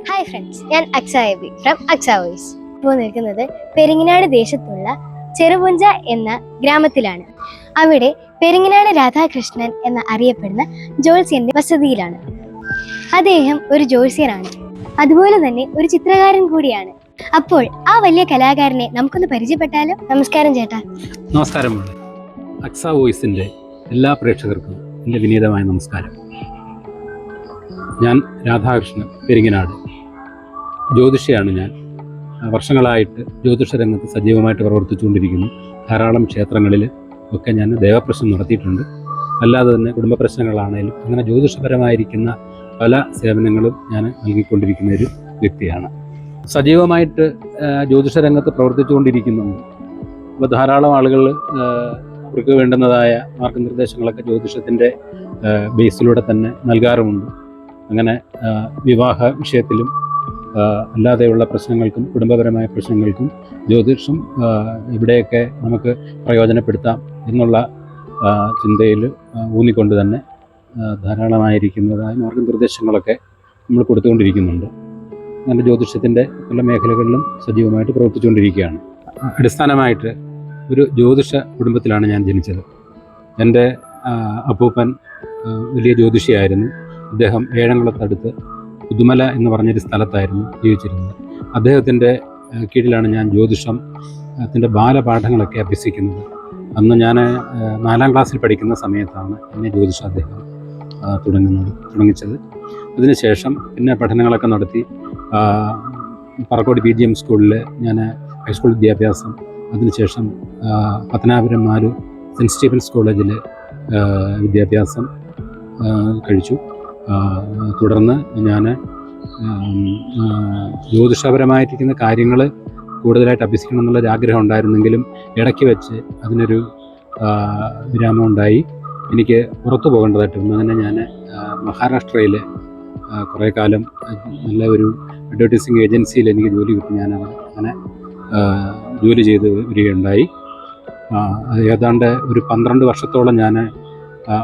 Hi friends, ഞാൻ അക്സായബി from Aksa voice. ഇപ്പോൾ നിൽക്കുന്നത് പെരിങ്ങനാട് ദേശത്തുള്ള ചെറുപുഞ്ച എന്ന ഗ്രാമത്തിലാണ്. അവിടെ പെരിങ്ങനാട് രാധാകൃഷ്ണൻ എന്ന അറിയപ്പെടുന്ന ജ്യോത്സ്യന്റെ വസതിയിലാണ്. അദ്ദേഹം ഒരു ജ്യോത്സ്യനാണ്, അതുപോലെ തന്നെ ഒരു ചിത്രകാരൻ കൂടിയാണ്. അപ്പോൾ ആ വലിയ കലാകാരനെ നമുക്കൊന്ന് പരിചയപ്പെട്ടാലോ? നമസ്കാരം ചേട്ടാ. നമസ്കാരം. അക്സാ വോയിസിൻ്റെ എല്ലാ പ്രേക്ഷകർക്കും എൻ്റെ വിനീതമായ നമസ്കാരം. ഞാൻ രാധാകൃഷ്ണൻ, പെരിങ്ങനാട് ജ്യോതിഷിയാണ്. ഞാൻ വർഷങ്ങളായിട്ട് ജ്യോതിഷ രംഗത്ത് സജീവമായിട്ട് പ്രവർത്തിച്ചുകൊണ്ടിരിക്കുന്നു. ധാരാളം ക്ഷേത്രങ്ങളിൽ ഒക്കെ ഞാൻ ദേവപ്രശ്നം നടത്തിയിട്ടുണ്ട്. അല്ലാതെ തന്നെ കുടുംബ പ്രശ്നങ്ങളാണേലും അങ്ങനെ ജ്യോതിഷപരമായിരിക്കുന്ന പല സേവനങ്ങളും ഞാൻ നൽകിക്കൊണ്ടിരിക്കുന്ന ഒരു വ്യക്തിയാണ്. സജീവമായിട്ട് ജ്യോതിഷ രംഗത്ത് പ്രവർത്തിച്ചുകൊണ്ടിരിക്കുന്നുണ്ട്. അപ്പോൾ ധാരാളം ആളുകൾ അവർക്ക് വേണ്ടുന്നതായ മാർഗനിർദ്ദേശങ്ങളൊക്കെ ജ്യോതിഷത്തിൻ്റെ ബേസിലൂടെ തന്നെ നൽകാറുമുണ്ട്. അങ്ങനെ വിവാഹ വിഷയത്തിലും അല്ലാതെയുള്ള പ്രശ്നങ്ങൾക്കും കുടുംബപരമായ പ്രശ്നങ്ങൾക്കും ജ്യോതിഷം ഇവിടെയൊക്കെ നമുക്ക് പ്രയോജനപ്പെടുത്താം എന്നുള്ള ചിന്തയിൽ ഊന്നിക്കൊണ്ട് തന്നെ ധാരാളമായിരിക്കുന്നതായ മാർഗനിർദ്ദേശങ്ങളൊക്കെ നമ്മൾ കൊടുത്തുകൊണ്ടിരിക്കുന്നുണ്ട്. അങ്ങനെ ജ്യോതിഷത്തിൻ്റെ പല മേഖലകളിലും സജീവമായിട്ട് പ്രവർത്തിച്ചുകൊണ്ടിരിക്കുകയാണ്. അടിസ്ഥാനമായിട്ട് ഒരു ജ്യോതിഷ കുടുംബത്തിലാണ് ഞാൻ ജനിച്ചത്. എൻ്റെ അപ്പൂപ്പൻ വലിയ ജ്യോതിഷിയായിരുന്നു. അദ്ദേഹം ഏഴംകുളത്തടുത്ത് പുതുമല എന്ന് പറഞ്ഞൊരു സ്ഥലത്തായിരുന്നു ജീവിച്ചിരുന്നത്. അദ്ദേഹത്തിൻ്റെ കീഴിലാണ് ഞാൻ ജ്യോതിഷത്തിൻ്റെ ബാലപാഠങ്ങളൊക്കെ അഭ്യസിക്കുന്നത്. അന്ന് ഞാൻ 4ാം ക്ലാസ്സിൽ പഠിക്കുന്ന സമയത്താണ് എന്നെ ജ്യോതിഷം അദ്ദേഹം തുടങ്ങിച്ചത്. അതിനുശേഷം പിന്നെ പഠനങ്ങളൊക്കെ നടത്തി പറക്കോട് PGM സ്കൂളിൽ ഞാൻ ഹൈസ്കൂൾ വിദ്യാഭ്യാസം, അതിനുശേഷം പത്തനാപുരം മാലൂർ സെൻറ്റ് സ്റ്റീഫൻസ് കോളേജിൽ വിദ്യാഭ്യാസം കഴിച്ചു. തുടർന്ന് ഞാൻ ജ്യോതിഷപരമായിരിക്കുന്ന കാര്യങ്ങൾ കൂടുതലായിട്ട് അഭ്യസിക്കണം എന്നുള്ളൊരു ആഗ്രഹം ഉണ്ടായിരുന്നെങ്കിലും ഇടയ്ക്ക് വെച്ച് അതിനൊരു വിരാമം ഉണ്ടായി. എനിക്ക് പുറത്തു പോകേണ്ടതായിട്ട് വന്നു. അങ്ങനെ ഞാൻ മഹാരാഷ്ട്രയിൽ കുറേ കാലം നല്ല ഒരു അഡ്വർടൈസിങ് ഏജൻസിയിൽ എനിക്ക് ജോലി കിട്ടി. ഞാൻ അങ്ങനെ ജോലി ചെയ്ത് വരികയുണ്ടായി. ഏതാണ്ട് ഒരു 12 വർഷത്തോളം ഞാൻ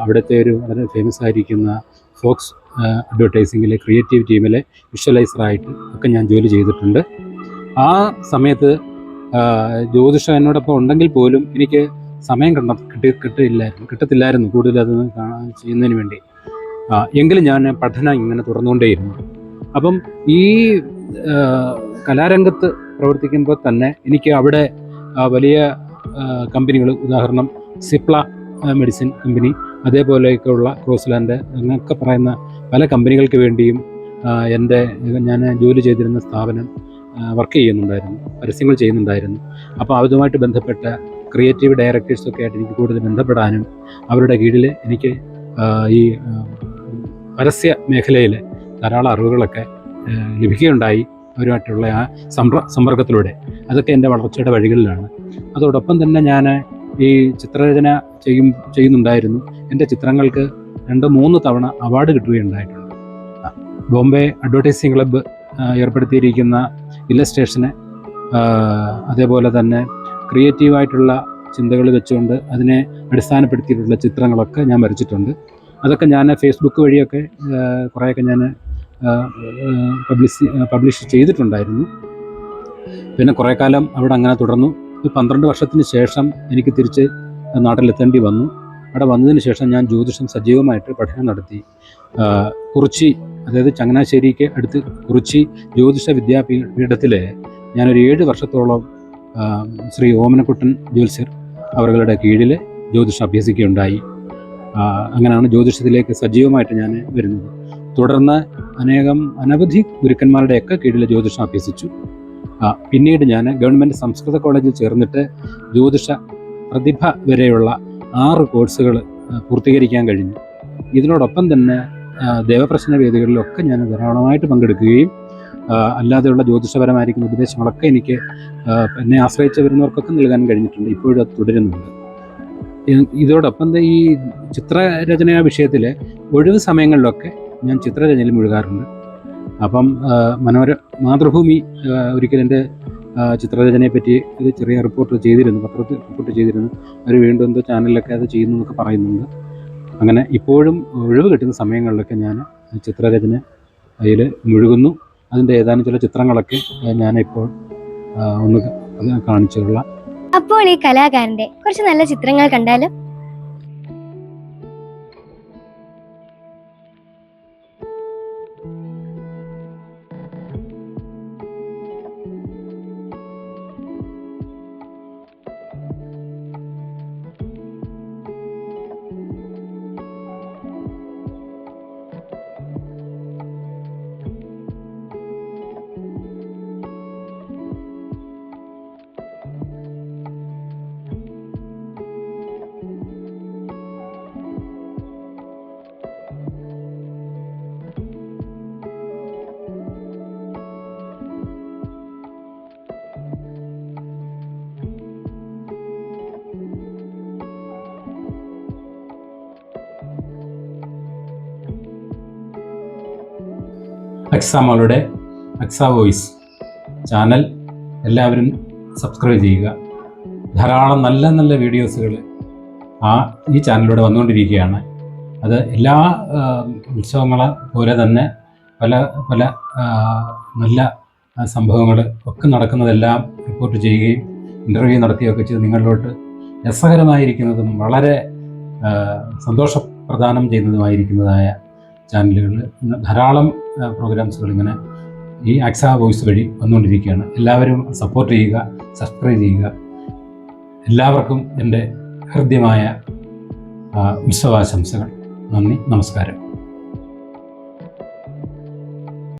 അവിടുത്തെ ഒരു വളരെ ഫേമസ് ആയിരിക്കുന്ന ഫോക്സ് അഡ്വർടൈസിങ്ങിലെ ക്രിയേറ്റീവ് ടീമിലെ വിഷ്വലൈസറായിട്ട് ഒക്കെ ഞാൻ ജോലി ചെയ്തിട്ടുണ്ട്. ആ സമയത്ത് ജ്യോതിഷം എന്നോടൊപ്പം ഉണ്ടെങ്കിൽ പോലും എനിക്ക് സമയം കിട്ടത്തില്ലായിരുന്നു കൂടുതൽ അത് ചെയ്യുന്നതിന് വേണ്ടി. എങ്കിലും ഞാൻ പഠനം ഇങ്ങനെ തുറന്നുകൊണ്ടേയിരുന്നു. അപ്പം ഈ കലാരംഗത്ത് പ്രവർത്തിക്കുമ്പോൾ തന്നെ എനിക്ക് അവിടെ വലിയ കമ്പനികൾ, ഉദാഹരണം സിപ്ല മെഡിസിൻ കമ്പനി, അതേപോലെയൊക്കെയുള്ള ക്രോസ്ലാൻഡ് എന്നൊക്കെ പറയുന്ന പല കമ്പനികൾക്ക് വേണ്ടിയും ഞാൻ ജോലി ചെയ്തിരുന്ന സ്ഥാപനം വർക്ക് ചെയ്യുന്നുണ്ടായിരുന്നു, പരസ്യങ്ങൾ ചെയ്യുന്നുണ്ടായിരുന്നു. അപ്പോൾ അതുമായിട്ട് ബന്ധപ്പെട്ട ക്രിയേറ്റീവ് ഡയറക്ടേഴ്സൊക്കെ ആയിട്ട് എനിക്ക് കൂടുതൽ ബന്ധപ്പെടാനും അവരുടെ കീഴിൽ എനിക്ക് ഈ പരസ്യ മേഖലയിൽ ധാരാളം അറിവുകളൊക്കെ ലഭിക്കുകയുണ്ടായി. അവരുമായിട്ടുള്ള ആ സമ്പർക്കത്തിലൂടെ അതൊക്കെ എൻ്റെ വളർച്ചയുടെ വഴികളിലാണ്. അതോടൊപ്പം തന്നെ ഞാൻ ഈ ചിത്രരചന ചെയ്യുന്നുണ്ടായിരുന്നു. എൻ്റെ ചിത്രങ്ങൾക്ക് 2-3 തവണ അവാർഡ് കിട്ടുകയുണ്ടായിട്ടുണ്ട്. ബോംബെ അഡ്വർടൈസിങ് ക്ലബ്ബ് ഏർപ്പെടുത്തിയിരിക്കുന്ന ഇല്ലസ്ട്രേഷന്, അതേപോലെ തന്നെ ക്രിയേറ്റീവായിട്ടുള്ള ചിന്തകൾ വെച്ചുകൊണ്ട് അതിനെ അടിസ്ഥാനപ്പെടുത്തിയിട്ടുള്ള ചിത്രങ്ങളൊക്കെ ഞാൻ വരച്ചിട്ടുണ്ട്. അതൊക്കെ ഞാൻ ഫേസ്ബുക്ക് വഴിയൊക്കെ കുറേയൊക്കെ ഞാൻ പബ്ലിഷ് ചെയ്തിട്ടുണ്ടായിരുന്നു. പിന്നെ കുറേ കാലം അവിടെ അങ്ങനെ തുടർന്നു. 12 വർഷത്തിന് ശേഷം എനിക്ക് തിരിച്ച് നാട്ടിലെത്തേണ്ടി വന്നു. അവിടെ വന്നതിന് ശേഷം ഞാൻ ജ്യോതിഷം സജീവമായിട്ട് പഠനം നടത്തി. കുറിച്ചി, അതായത് ചങ്ങനാശ്ശേരിക്ക് അടുത്ത് കുറിച്ചി ജ്യോതിഷ വിദ്യാപീഠത്തിൽ ഞാനൊരു 7 വർഷത്തോളം ശ്രീ ഓമനക്കുട്ടൻ ജ്യോത്സ്യർ അവരുടെ കീഴിൽ ജ്യോതിഷം അഭ്യസിക്കുകയുണ്ടായി. അങ്ങനെയാണ് ജ്യോതിഷത്തിലേക്ക് സജീവമായിട്ട് ഞാൻ വരുന്നത്. തുടർന്ന് അനവധി ഗുരുക്കന്മാരുടെയൊക്കെ കീഴിൽ ജ്യോതിഷം അഭ്യസിച്ചു. പിന്നീട് ഞാൻ ഗവൺമെൻറ് സംസ്കൃത കോളേജിൽ ചേർന്നിട്ട് ജ്യോതിഷ പ്രതിഭ വരെയുള്ള 6 കോഴ്സുകൾ പൂർത്തീകരിക്കാൻ കഴിഞ്ഞു. ഇതിനോടൊപ്പം തന്നെ ദേവപ്രശ്ന വേദികളിലൊക്കെ ഞാൻ ധാരാളമായിട്ട് പങ്കെടുക്കുകയും അല്ലാതെയുള്ള ജ്യോതിഷപരമായിരിക്കുന്ന ഉപദേശങ്ങളൊക്കെ എനിക്ക് എന്നെ ആശ്രയിച്ച് വരുന്നവർക്കൊക്കെ നൽകാൻ കഴിഞ്ഞിട്ടുണ്ട്. ഇപ്പോഴും അത് തുടരുന്നുണ്ട്. ഇതോടൊപ്പം ഈ ചിത്രരചനാ വിഷയത്തിൽ ഒഴിവ് സമയങ്ങളിലൊക്കെ ഞാൻ ചിത്രരചനയിൽ മുഴുകാറുണ്ട്. അപ്പം മാതൃഭൂമി ഒരിക്കലും എൻ്റെ ചിത്രരചനയെ പറ്റി ഒരു ചെറിയ റിപ്പോർട്ട് ചെയ്തിരുന്നു, പത്രത്തിൽ റിപ്പോർട്ട് ചെയ്തിരുന്നു. അവർ വീണ്ടും എന്തോ ചാനലിലൊക്കെ അത് ചെയ്യുന്നു എന്നൊക്കെ പറയുന്നുണ്ട്. അങ്ങനെ ഇപ്പോഴും ഒഴിവ് കിട്ടുന്ന സമയങ്ങളിലൊക്കെ ഞാൻ ചിത്രരചന അതിൽ മുഴുകുന്നു. അതിൻ്റെ ഏതാനും ചില ചിത്രങ്ങളൊക്കെ ഞാനിപ്പോൾ ഒന്ന് കാണിച്ചുകൊള്ളാം. അപ്പോൾ ഈ കലാകാരന്റെ കുറച്ച് നല്ല ചിത്രങ്ങൾ കണ്ടാലും. അക്സാമോളുടെ അക്സ വോയിസ് ചാനൽ എല്ലാവരും സബ്സ്ക്രൈബ് ചെയ്യുക. ധാരാളം നല്ല നല്ല വീഡിയോസുകൾ ഈ ചാനലിലൂടെ വന്നുകൊണ്ടിരിക്കുകയാണ്. അത് എല്ലാ ഉത്സവങ്ങളെ പോലെ തന്നെ പല പല നല്ല സംഭവങ്ങൾ ഒക്കെ നടക്കുന്നതെല്ലാം റിപ്പോർട്ട് ചെയ്യുകയും ഇൻ്റർവ്യൂ നടത്തുകയൊക്കെ ചെയ്ത് നിങ്ങളിലോട്ട് രസകരമായിരിക്കുന്നതും വളരെ സന്തോഷപ്രദാനം ചെയ്യുന്നതുമായിരിക്കുന്നതായ ചാനലുകൾ ധാരാളം പ്രോഗ്രാംസുകൾ ഇങ്ങനെ ഈ അക്സ വോയിസ് വഴി വന്നുകൊണ്ടിരിക്കുകയാണ്. എല്ലാവരും സപ്പോർട്ട് ചെയ്യുക, സബ്സ്ക്രൈബ് ചെയ്യുക. എല്ലാവർക്കും എൻ്റെ ഹൃദ്യമായ ഉത്സവാശംസകൾ. നന്ദി, നമസ്കാരം.